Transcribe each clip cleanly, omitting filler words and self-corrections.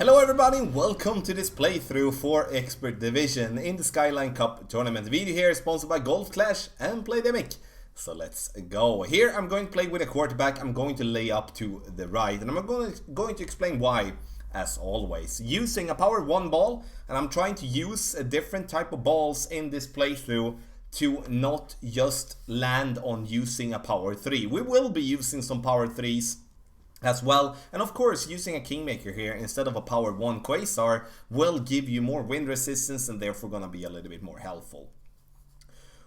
Hello everybody, welcome to this playthrough for Expert Division in the Skyline Cup Tournament. The video here is sponsored by Golf Clash and Playdemic. So let's go. Here I'm going to play with a quarterback. I'm going to lay up to the right and I'm going to explain why, as always. Using a power 1 ball, and I'm trying to use a different type of balls in this playthrough to not just land on using a power 3. We will be using some power 3s as well, and of course using a Kingmaker here instead of a power 1 Quasar will give you more wind resistance and therefore gonna be a little bit more helpful.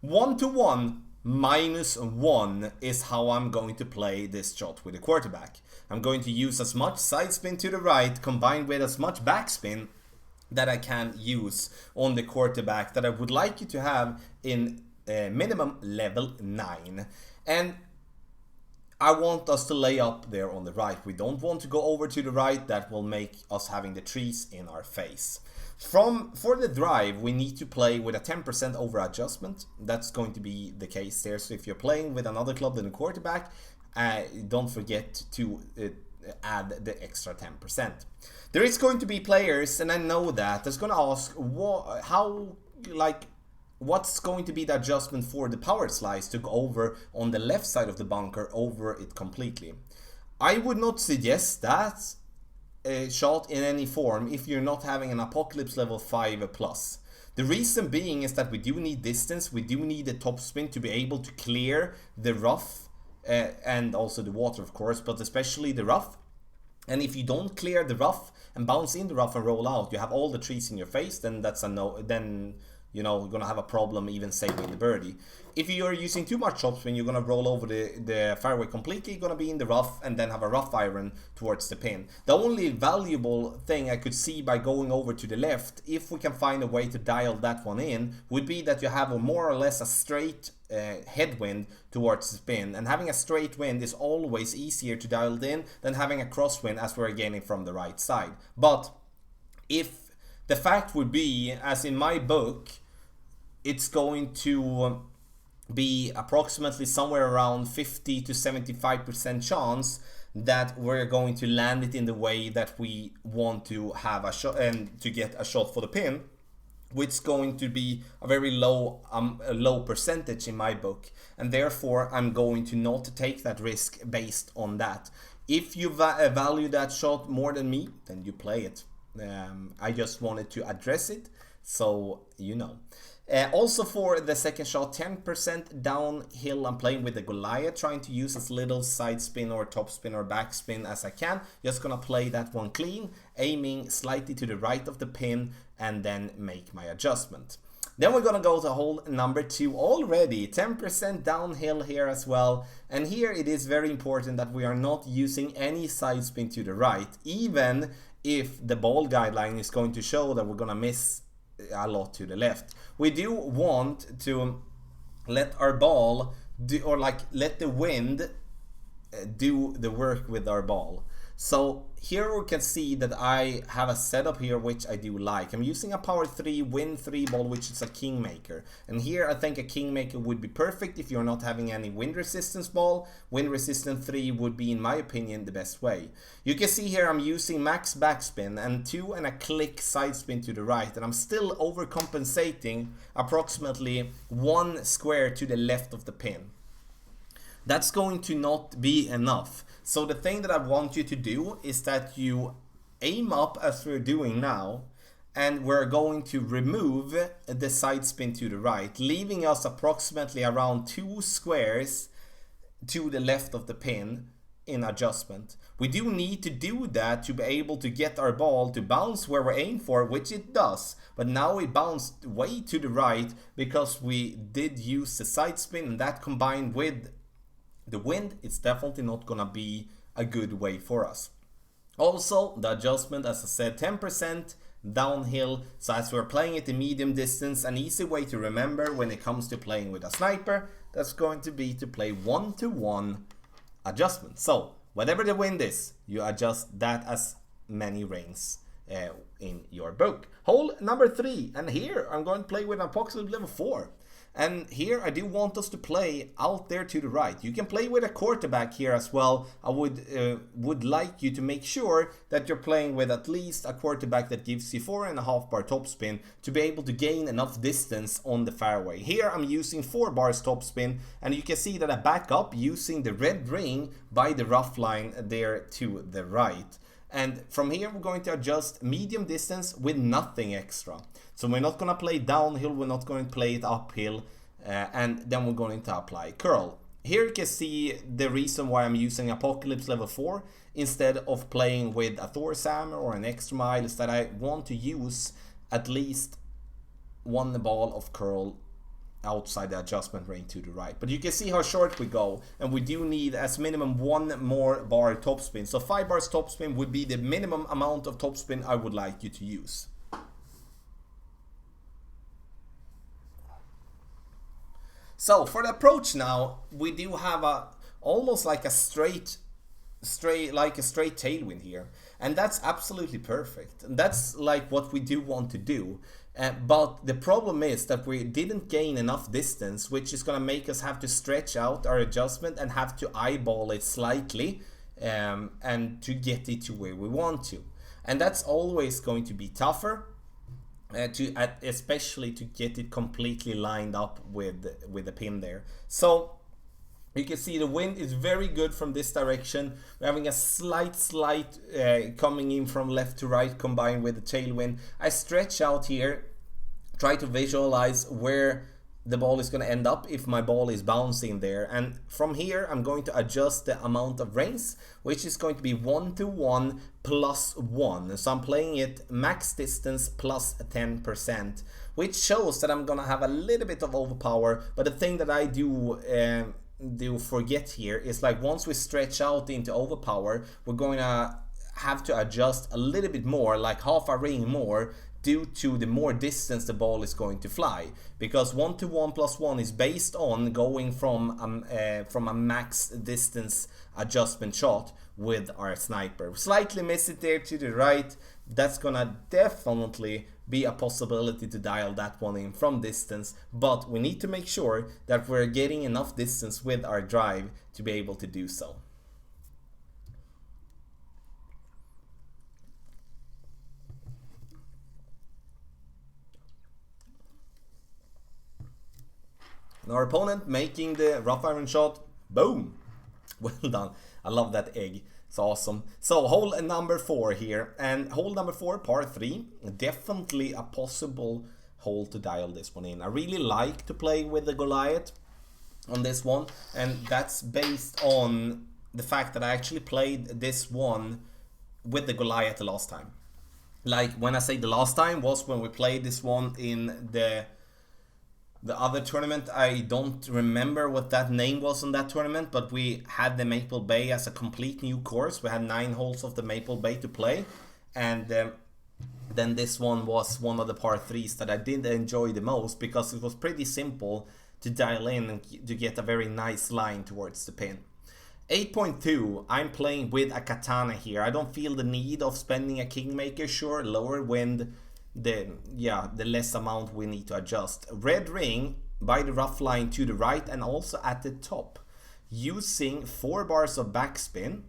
1-1 -1 is how I'm going to play this shot with the quarterback. I'm going to use as much side spin to the right combined with as much backspin that I can use on the quarterback that I would like you to have in minimum level 9. And I want us to lay up there on the right. We don't want to go over to the right. That will make us having the trees in our face. For the drive, we need to play with a 10% over adjustment. That's going to be the case there. So if you're playing with another club than a quarterback, don't forget to add the extra 10%. There is going to be players, and I know that, that's going to ask what's going to be the adjustment for the power slice to go over on the left side of the bunker over it completely. I would not suggest that shot in any form if you're not having an Apocalypse level 5 plus. The reason being is that we do need distance, we do need a top spin to be able to clear the rough and also the water of course, but especially the rough. And if you don't clear the rough and bounce in the rough and roll out, you have all the trees in your face, then that's a no, then you know, you're gonna have a problem even saving the birdie. If you're using too much topspin, you're gonna roll over the fairway completely, you're gonna be in the rough and then have a rough iron towards the pin. The only valuable thing I could see by going over to the left, if we can find a way to dial that one in, would be that you have a more or less a straight headwind towards the spin. And having a straight wind is always easier to dial in than having a crosswind as we're gaining from the right side. But if the fact would be, as in my book, it's going to be approximately somewhere around 50 to 75% chance that we're going to land it in the way that we want to have a shot and to get a shot for the pin, which is going to be a very low percentage in my book, and therefore I'm going to not take that risk based on that. If you value that shot more than me, then you play it. I just wanted to address it, so you know. Also for the second shot, 10% downhill. I'm playing with the Goliath, trying to use as little side spin or top spin or back spin as I can. Just gonna play that one clean, aiming slightly to the right of the pin and then make my adjustment. Then we're gonna go to hole number 2 already, 10% downhill here as well. And here it is very important that we are not using any side spin to the right, even if the ball guideline is going to show that we're gonna miss a lot to the left. We do want to let our ball do, or like let the wind do the work with our ball. So here we can see that I have a setup here which I do like. I'm using a power 3 wind 3 ball, which is a Kingmaker, and here I think a Kingmaker would be perfect if you're not having any wind resistance ball. Wind resistant 3 would be, in my opinion, the best way. You can see here I'm using max backspin and 2 and a click side spin to the right, and I'm still overcompensating approximately 1 square to the left of the pin. That's going to not be enough. So the thing that I want you to do is that you aim up as we're doing now, and we're going to remove the side spin to the right, leaving us approximately around 2 squares to the left of the pin in adjustment. We do need to do that to be able to get our ball to bounce where we're aiming for, which it does, but now it bounced way to the right because we did use the side spin, and that combined with the wind, it's definitely not gonna be a good way for us. Also, the adjustment, as I said, 10% downhill. So as we're playing at the medium distance, an easy way to remember when it comes to playing with a sniper, that's going to be to play 1-1 adjustment. So whatever the wind is, you adjust that as many rings in your book. Hole number 3, and here I'm going to play with an Apocalypse level 4. And here I do want us to play out there to the right. You can play with a quarterback here as well. I would like you to make sure that you're playing with at least a quarterback that gives you 4.5 bar topspin to be able to gain enough distance on the fairway. Here I'm using 4 bars topspin, and you can see that I back up using the red ring by the rough line there to the right. And from here we're going to adjust medium distance with nothing extra. So we're not going to play downhill, we're not going to play it uphill, and then we're going to apply curl. Here you can see the reason why I'm using Apocalypse level 4 instead of playing with a Thor's Hammer or an extra mile, is that I want to use at least one ball of curl outside the adjustment range to the right. But you can see how short we go, and we do need as minimum 1 more bar topspin. So 5 bars topspin would be the minimum amount of topspin I would like you to use. So for the approach now, we do have almost like a straight tailwind here, and that's absolutely perfect. And that's like what we do want to do. But the problem is that we didn't gain enough distance, which is going to make us have to stretch out our adjustment and have to eyeball it slightly and to get it to where we want to. And that's always going to be tougher, especially to get it completely lined up with the pin there. So you can see the wind is very good from this direction. We're having a slight coming in from left to right combined with the tailwind. I stretch out here, try to visualize where the ball is going to end up if my ball is bouncing there, and from here I'm going to adjust the amount of rings, which is going to be 1 to 1 plus 1. So I'm playing it max distance plus 10%, which shows that I'm gonna have a little bit of overpower. But the thing that I do forget here is, like, once we stretch out into overpower, we're going to have to adjust a little bit more, like half a ring more, due to the more distance the ball is going to fly, because 1 to 1 plus 1 is based on going from a max distance adjustment shot with our sniper. Slightly miss it there to the right. That's gonna definitely be a possibility to dial that one in from distance, but we need to make sure that we're getting enough distance with our drive to be able to do so. And our opponent making the rough iron shot. Boom! Well done. I love that egg. It's awesome. So hole number 4 here, and hole number 4, par 3, definitely a possible hole to dial this one in. I really like to play with the Goliath on this one, and that's based on the fact that I actually played this one with the Goliath the last time. Like, when I say the last time was when we played this one in the other tournament. I don't remember what that name was on that tournament, but we had the Maple Bay as a complete new course. We had 9 holes of the Maple Bay to play, and then this one was one of the par 3s that I did enjoy the most, because it was pretty simple to dial in and to get a very nice line towards the pin. 8.2, I'm playing with a Katana here. I don't feel the need of spending a Kingmaker. Sure, lower wind, the less amount we need to adjust. Red ring by the rough line to the right and also at the top, using 4 bars of backspin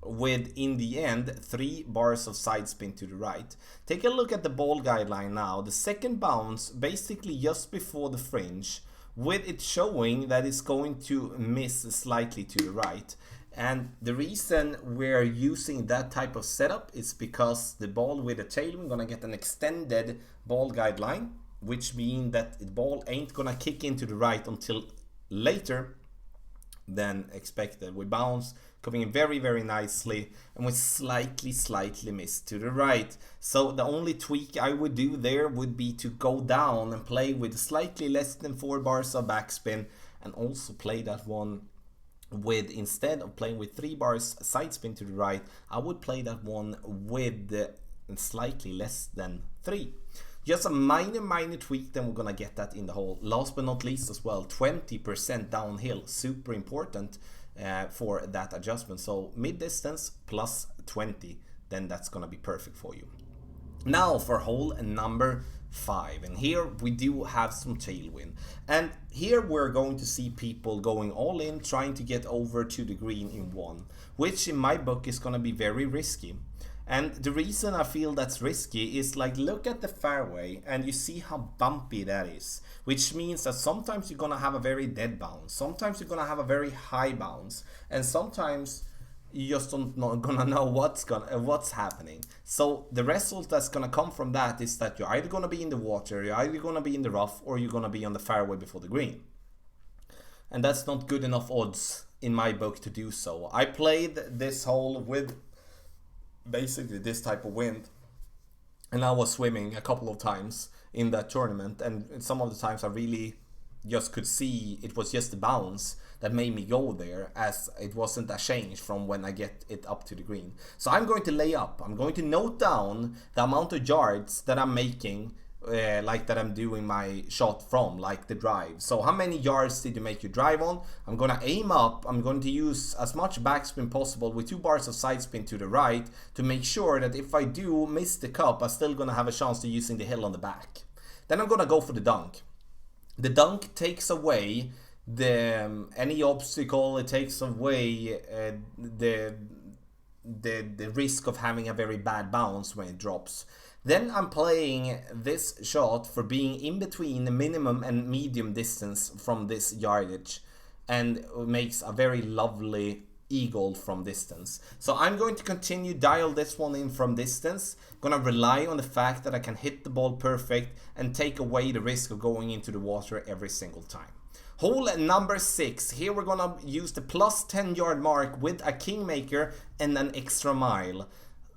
with, in the end, 3 bars of side spin to the right. Take a look at the ball guideline now. The second bounce basically just before the fringe, with it showing that it's going to miss slightly to the right. And the reason we're using that type of setup is because the ball with the tailwind gonna get an extended ball guideline, which means that the ball ain't gonna kick into the right until later than expected. We bounce, coming in very, very nicely, and we slightly miss to the right. So the only tweak I would do there would be to go down and play with slightly less than 4 bars of backspin, and also play that one with, instead of playing with 3 bars side spin to the right, I would play that one with slightly less than 3. Just a minor tweak, then we're gonna get that in the hole. Last but not least as well, 20% downhill, super important for that adjustment. So mid distance plus 20, then that's gonna be perfect for you. Now for hole number 5. And here we do have some tailwind. And here we're going to see people going all in, trying to get over to the green in 1, which in my book is going to be very risky. And the reason I feel that's risky is, like, look at the fairway and you see how bumpy that is, which means that sometimes you're going to have a very dead bounce, sometimes you're going to have a very high bounce, and sometimes you just don't gonna know what's happening. So the result that's gonna come from that is that you're either gonna be in the water, you're either gonna be in the rough, or you're gonna be on the fairway before the green. And that's not good enough odds in my book to do so. I played this hole with basically this type of wind, and I was swimming a couple of times in that tournament, and some of the times I really just could see it was just the bounce that made me go there, as it wasn't a change from when I get it up to the green. So I'm going to lay up. I'm going to note down the amount of yards that I'm making, like that I'm doing my shot from, like the drive. So how many yards did you make your drive on? I'm going to aim up. I'm going to use as much backspin possible with 2 bars of side spin to the right to make sure that if I do miss the cup, I'm still going to have a chance to using the hill on the back. Then I'm going to go for the dunk. The dunk takes away any obstacle. It takes away the risk of having a very bad bounce when it drops. Then I'm playing this shot for being in between the minimum and medium distance from this yardage, and makes a very lovely eagle from distance. So I'm going to continue dial this one in from distance. Gonna rely on the fact that I can hit the ball perfect and take away the risk of going into the water every single time. Hole number 6. Here we're gonna use the plus 10 yard mark with a kingmaker and an extra mile.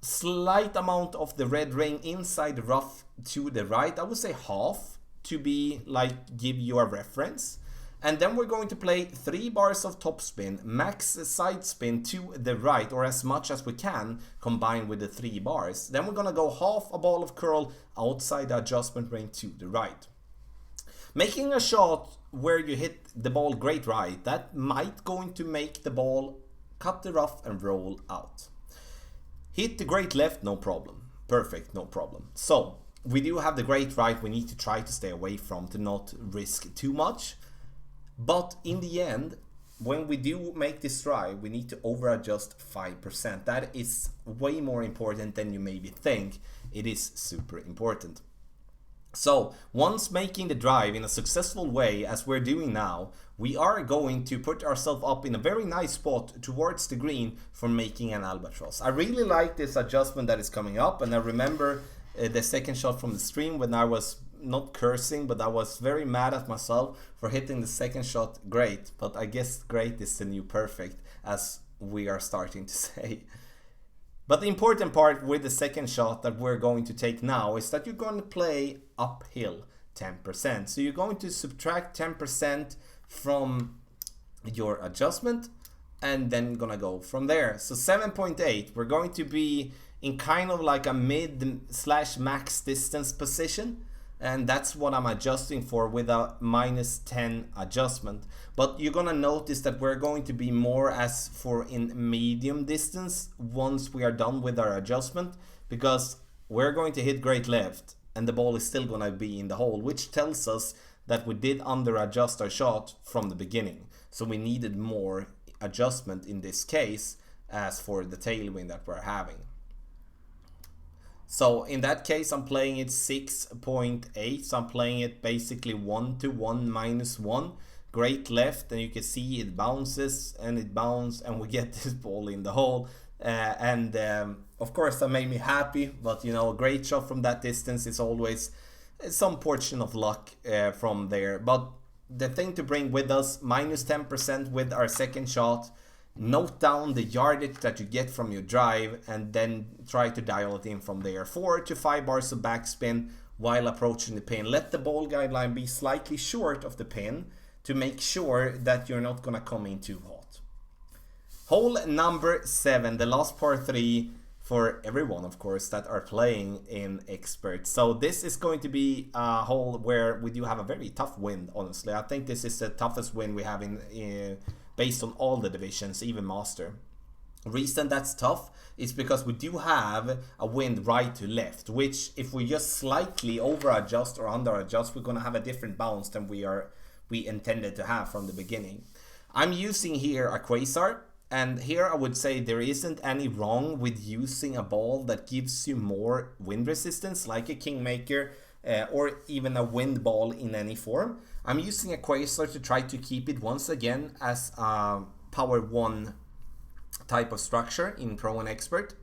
Slight amount of the red ring inside the rough to the right. I would say half to be like give you a reference. And then we're going to play 3 bars of topspin, max side spin to the right, or as much as we can, combined with the 3 bars. Then we're gonna go half a ball of curl outside the adjustment ring to the right. Making a shot where you hit the ball great right, that might going to make the ball cut the rough and roll out. Hit the great left, no problem. Perfect, no problem. So we do have the great right we need to try to stay away from to not risk too much. But in the end, when we do make this drive, we need to over adjust 5%. That is way more important than you maybe think. It is super important. So once making the drive in a successful way, as we're doing now, we are going to put ourselves up in a very nice spot towards the green for making an albatross. I really like this adjustment that is coming up, and I remember the second shot from the stream when I was not cursing, but I was very mad at myself for hitting the second shot great. But I guess great is the new perfect, as we are starting to say. But the important part with the second shot that we're going to take now is that you're going to play uphill 10%. So you're going to subtract 10% from your adjustment and then gonna go from there. So 7.8, we're going to be in kind of like a mid/max distance position. And that's what I'm adjusting for with a -10 adjustment. But you're gonna notice that we're going to be more as for in medium distance once we are done with our adjustment, because we're going to hit great left and the ball is still gonna be in the hole, which tells us that we did under adjust our shot from the beginning. So we needed more adjustment in this case as for the tailwind that we're having. So in that case, I'm playing it 6.8. So I'm playing it basically 1 to 1 -1. Great left, and you can see it bounces and it bounces, and we get this ball in the hole. Of course, that made me happy. But you know, a great shot from that distance is always some portion of luck from there. But the thing to bring with us, -10% with our second shot. Note down the yardage that you get from your drive and then try to dial it in from there. 4 to 5 bars of backspin while approaching the pin. Let the ball guideline be slightly short of the pin to make sure that you're not going to come in too hot. Hole number 7, the last par 3 for everyone, of course, that are playing in expert. So this is going to be a hole where we do have a very tough wind, honestly. I think this is the toughest wind we have in based on all the divisions, even master. Reason that's tough is because we do have a wind right to left, which if we just slightly over adjust or under adjust, we're going to have a different bounce than we intended to have from the beginning. I'm using here a quasar, and here I would say there isn't any wrong with using a ball that gives you more wind resistance, like a Kingmaker or even a wind ball in any form. I'm using a quasar to try to keep it once again as a power 1 type of structure in Pro and Expert.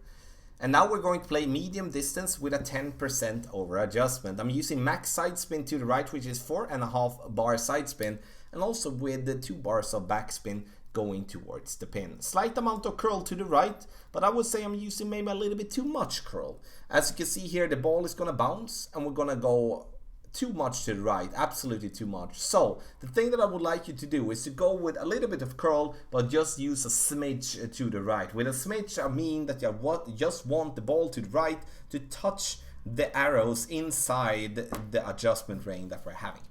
And now we're going to play medium distance with a 10% over adjustment. I'm using max side spin to the right, which is 4.5 bar side spin, and also with the 2 bars of backspin going towards the pin. Slight amount of curl to the right, but I would say I'm using maybe a little bit too much curl. As you can see here, the ball is going to bounce and we're going to go too much to the right, absolutely too much. So the thing that I would like you to do is to go with a little bit of curl, but just use a smidge to the right. With a smidge, I mean that you just want the ball to the right to touch the arrows inside the adjustment range that we're having.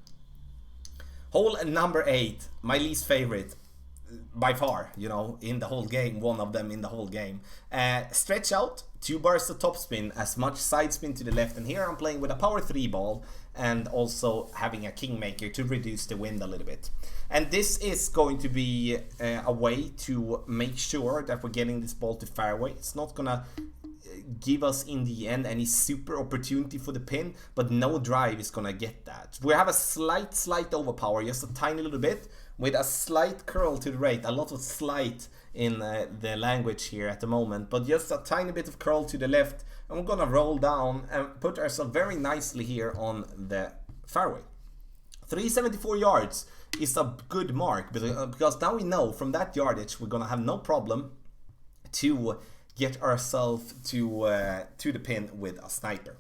Hole number 8, my least favorite by far, you know, in the whole game, one of them in the whole game. Stretch out, 2 bars of topspin, as much side spin to the left, and here I'm playing with a power 3 ball and also having a Kingmaker to reduce the wind a little bit. And this is going to be a way to make sure that we're getting this ball to fairway. It's not gonna give us in the end any super opportunity for the pin, but no drive is gonna get that. We have a slight overpower, just a tiny little bit, with a slight curl to the right, a lot of slight in the language here at the moment, but just a tiny bit of curl to the left, and we're gonna roll down and put ourselves very nicely here on the fairway. 374 yards is a good mark, because now we know from that yardage we're gonna have no problem to get ourselves to the pin with a sniper.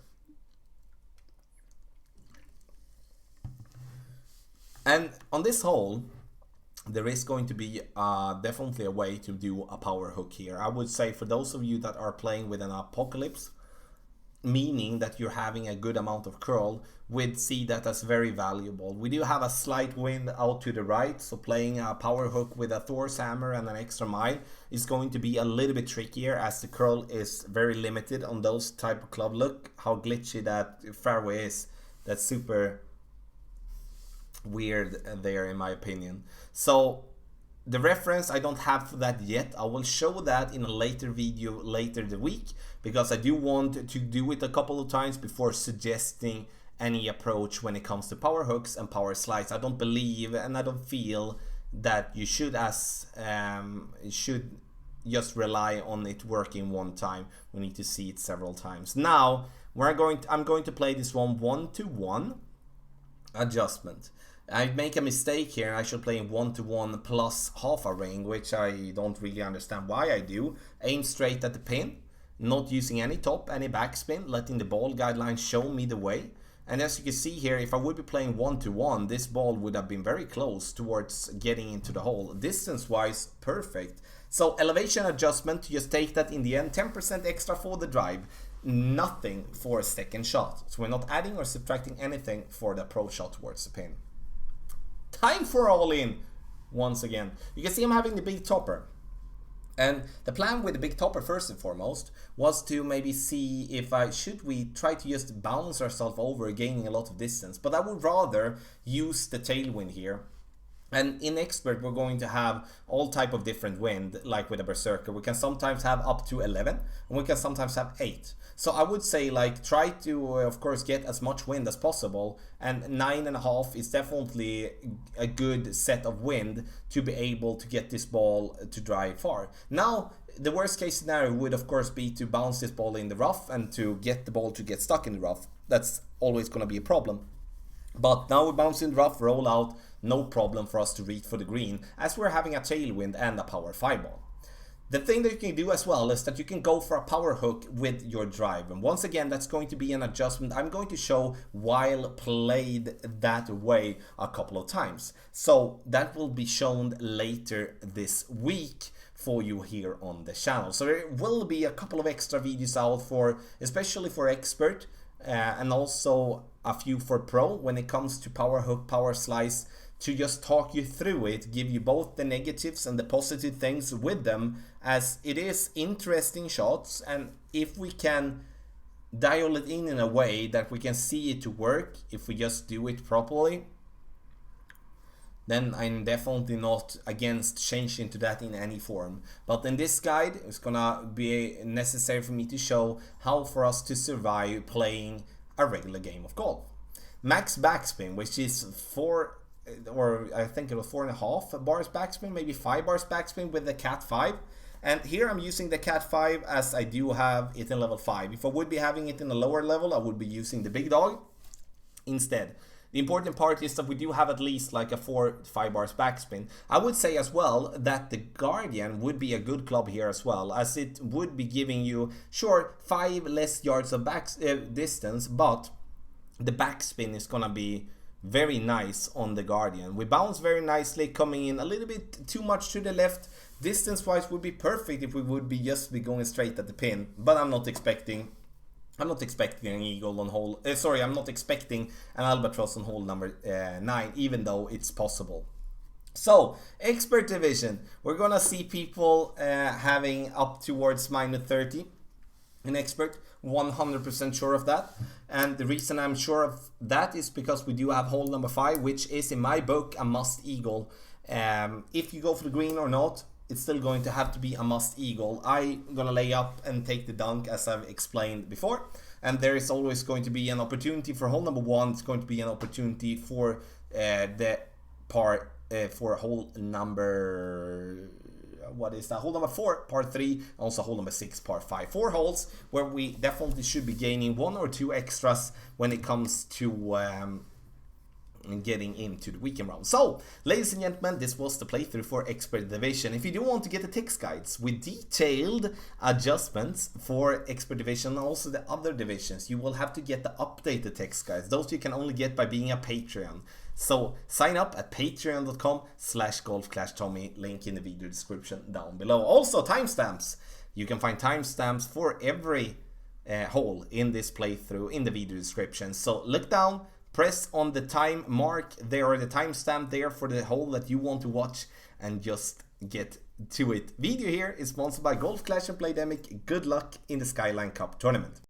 And on this hole, there is going to be definitely a way to do a power hook here. I would say for those of you that are playing with an apocalypse, meaning that you're having a good amount of curl, we'd see that as very valuable. We do have a slight wind out to the right, so playing a power hook with a Thor's hammer and an extra mile is going to be a little bit trickier, as the curl is very limited on those type of club. Look how glitchy that fairway is. That's super weird there, in my opinion. So the reference I don't have for that yet. I will show that in a later video later the week, because I do want to do it a couple of times before suggesting any approach when it comes to power hooks and power slides. I don't believe and I don't feel that you should just rely on it working one time. We need to see it several times. Now I'm going to play this one 1-to-1 adjustment. I make a mistake here, and I should play in 1-to-1 plus half a ring, which I don't really understand why I do. Aim straight at the pin, not using any top, any backspin, letting the ball guideline show me the way. And as you can see here, if I would be playing 1-to-1, this ball would have been very close towards getting into the hole. Distance wise, perfect. So elevation adjustment, to just take that in the end, 10% extra for the drive. Nothing for a second shot. So we're not adding or subtracting anything for the approach shot towards the pin. Time for all in once again. You can see I'm having the big topper. And the plan with the big topper, first and foremost, was to maybe see if we try to just bounce ourselves over, gaining a lot of distance. But I would rather use the tailwind here. And in Expert, we're going to have all type of different wind, like with a Berserker. We can sometimes have up to 11, and we can sometimes have 8. So I would say, like, try to, of course, get as much wind as possible. And 9.5 is definitely a good set of wind to be able to get this ball to drive far. Now, the worst case scenario would, of course, be to bounce this ball in the rough and to get the ball to get stuck in the rough. That's always going to be a problem. But now we bounce in the rough, roll out, no problem for us to reach for the green, as we're having a tailwind and a power 5 ball. The thing that you can do as well is that you can go for a power hook with your drive. And once again, that's going to be an adjustment I'm going to show while played that way a couple of times. So that will be shown later this week for you here on the channel. So there will be a couple of extra videos out for, especially for Expert, and also a few for pro when it comes to power hook, power slice, to just talk you through it, give you both the negatives and the positive things with them, as it is interesting shots, and if we can dial it in a way that we can see it to work, if we just do it properly, then I'm definitely not against changing to that in any form. But in this guide, it's gonna be necessary for me to show how for us to survive playing a regular game of golf. Max backspin, which is 4, or I think it was 4.5 bars backspin, maybe 5 bars backspin with the Cat 5. And here I'm using the Cat 5 as I do have it in level 5. If I would be having it in a lower level, I would be using the Big Dog instead. The important part is that we do have at least like a 4-5 bars backspin. I would say as well that the Guardian would be a good club here as well, as it would be giving you, sure, 5 less yards of distance, but the backspin is gonna be very nice on the Guardian. We bounce very nicely, coming in a little bit too much to the left. Distance wise would be perfect if we would be just be going straight at the pin, but I'm not expecting an eagle on hole, I'm not expecting an albatross on hole number 9, even though it's possible. So, expert division, we're gonna see people having up towards -30 in expert, 100% sure of that. And the reason I'm sure of that is because we do have hole number 5, which is in my book a must eagle. If you go for the green or not, it's still going to have to be a must eagle. I'm gonna lay up and take the dunk, as I've explained before, and there is always going to be an opportunity for hole number 1. It's going to be an opportunity for the par for hole number, what is that, hole number 4 par 3, also hole number 6 par 5. 4 holes where we definitely should be gaining 1 or 2 extras when it comes to getting into the weekend round. So, ladies and gentlemen, this was the playthrough for Expert Division. If you do want to get the text guides with detailed adjustments for Expert Division and also the other divisions, you will have to get the updated text guides. Those you can only get by being a Patreon. So, sign up at patreon.com/golfclashtommy, link in the video description down below. Also, timestamps. You can find timestamps for every hole in this playthrough in the video description. So, look down, press on the time mark there, or the timestamp there for the hole that you want to watch, and just get to it. Video here is sponsored by Golf Clash and Playdemic. Good luck in the Skyline Cup Tournament.